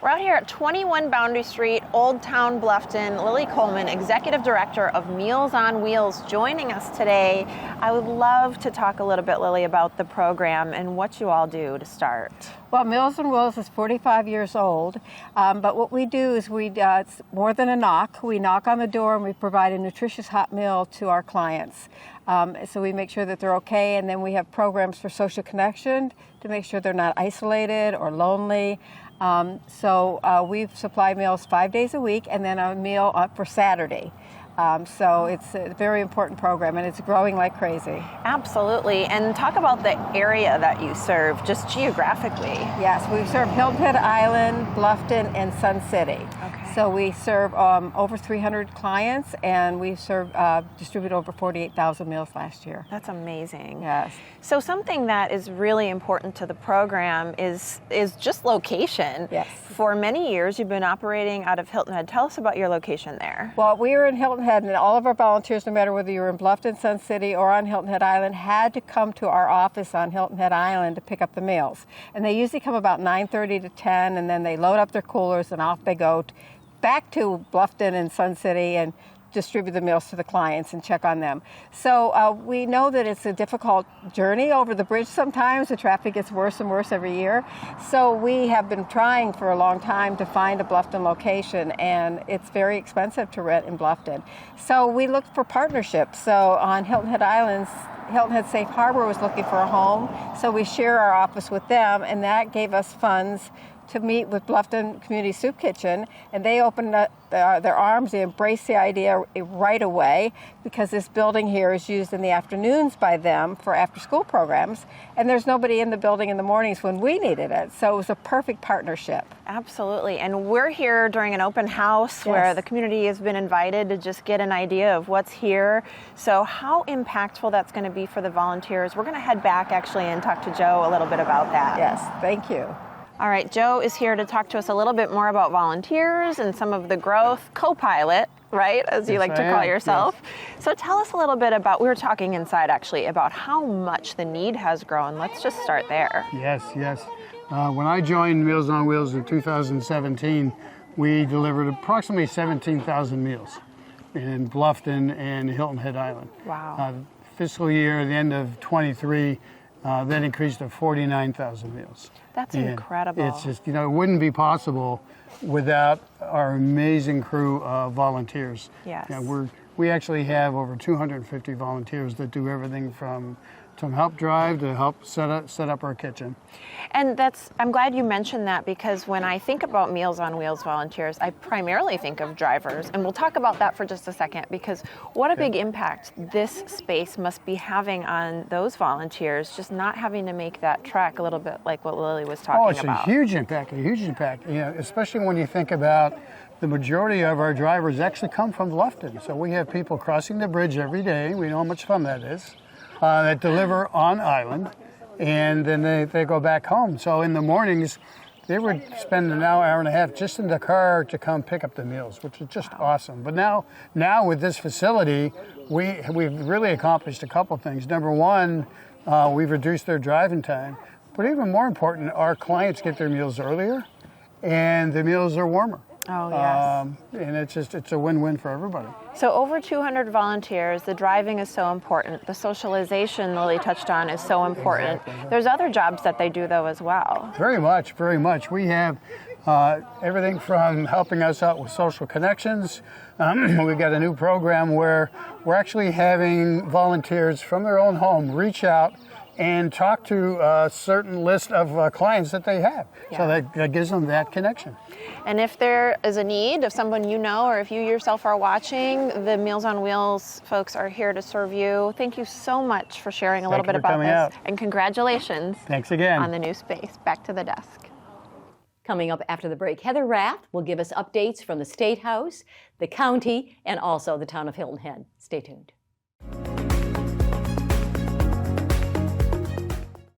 We're out here at 21 Boundary Street, Old Town Bluffton. Lili Coleman, Executive Director of Meals on Wheels, joining us today. I would love to talk a little bit, Lili, about the program and what you all do to start. Well, Meals on Wheels is 45 years old, but what we do is it's more than a knock. We knock on the door and we provide a nutritious hot meal to our clients. So we make sure that they're okay, and then we have programs for social connection to make sure they're not isolated or lonely. So we supply meals 5 days a week and then a meal for Saturday. So it's a very important program, and it's growing like crazy. Absolutely. And talk about the area that you serve, just geographically. Yes, we serve Hilton Head Island, Bluffton, and Sun City. Okay. So we serve over 300 clients, and we distribute over 48,000 meals last year. That's amazing. Yes. So something that is really important to the program is just location. Yes. For many years, you've been operating out of Hilton Head. Tell us about your location there. Well, we were in Hilton Head, and all of our volunteers, no matter whether you were in Bluffton, Sun City, or on Hilton Head Island, had to come to our office on Hilton Head Island to pick up the meals. And they usually come about 9:30 to 10, and then they load up their coolers, and off they go back to Bluffton and Sun City and distribute the meals to the clients and check on them. So we know that it's a difficult journey over the bridge sometimes. The traffic gets worse and worse every year. So we have been trying for a long time to find a Bluffton location, and it's very expensive to rent in Bluffton. So we looked for partnerships. So on Hilton Head Islands, Hilton Head Safe Harbor was looking for a home. So we share our office with them, and that gave us funds to meet with Bluffton Community Soup Kitchen, and they opened up their arms. They embraced the idea right away, because this building here is used in the afternoons by them for after-school programs, and there's nobody in the building in the mornings when we needed it. So it was a perfect partnership. Absolutely. And we're here during an open house. Yes. Where the community has been invited to just get an idea of what's here. So how impactful that's going to be for the volunteers. We're going to head back actually and talk to Joe a little bit about that. Yes, thank you. All right, Joe is here to talk to us a little bit more about volunteers and some of the growth, co-pilot, right, as you like to call yourself. Yes. So tell us a little bit about, we were talking inside actually, about how much the need has grown. Let's just start there. Yes. When I joined Meals on Wheels in 2017, we delivered approximately 17,000 meals in Bluffton and Hilton Head Island. Wow. Fiscal year, the end of 23, that increased to 49,000 meals. That's incredible. It's just, it wouldn't be possible without our amazing crew of volunteers. Yes. We actually have over 250 volunteers that do everything from help drive to help set up our kitchen. And I'm glad you mentioned that, because when I think about Meals on Wheels volunteers, I primarily think of drivers. And we'll talk about that for just a second, because what a big impact this space must be having on those volunteers, just not having to make that trek, a little bit like what Lili was talking about. Oh, it's a huge impact. Especially when you think about the majority of our drivers actually come from Bluffton. So we have people crossing the bridge every day. We know how much fun that is. That deliver on island, and then they go back home. So in the mornings, they would spend an hour and a half just in the car to come pick up the meals, which is just awesome. But now with this facility, we've really accomplished a couple things. Number one, we've reduced their driving time. But even more important, our clients get their meals earlier, and the meals are warmer. Oh, yes. And it's a win-win for everybody. So over 200 volunteers, the driving is so important. The socialization Lili touched on is so important. Exactly. There's other jobs that they do, though, as well. Very much. We have everything from helping us out with social connections. We've got a new program where we're actually having volunteers from their own home reach out and talk to a certain list of clients that they have. Yeah. So that gives them that connection. And if there is a need, if someone you know, or if you yourself are watching, the Meals on Wheels folks are here to serve you. Thank you so much for sharing a little bit about this. Out. And congratulations. Thanks again. On the new space. Back to the desk. Coming up after the break, Heather Rath will give us updates from the State House, the county, and also the town of Hilton Head. Stay tuned.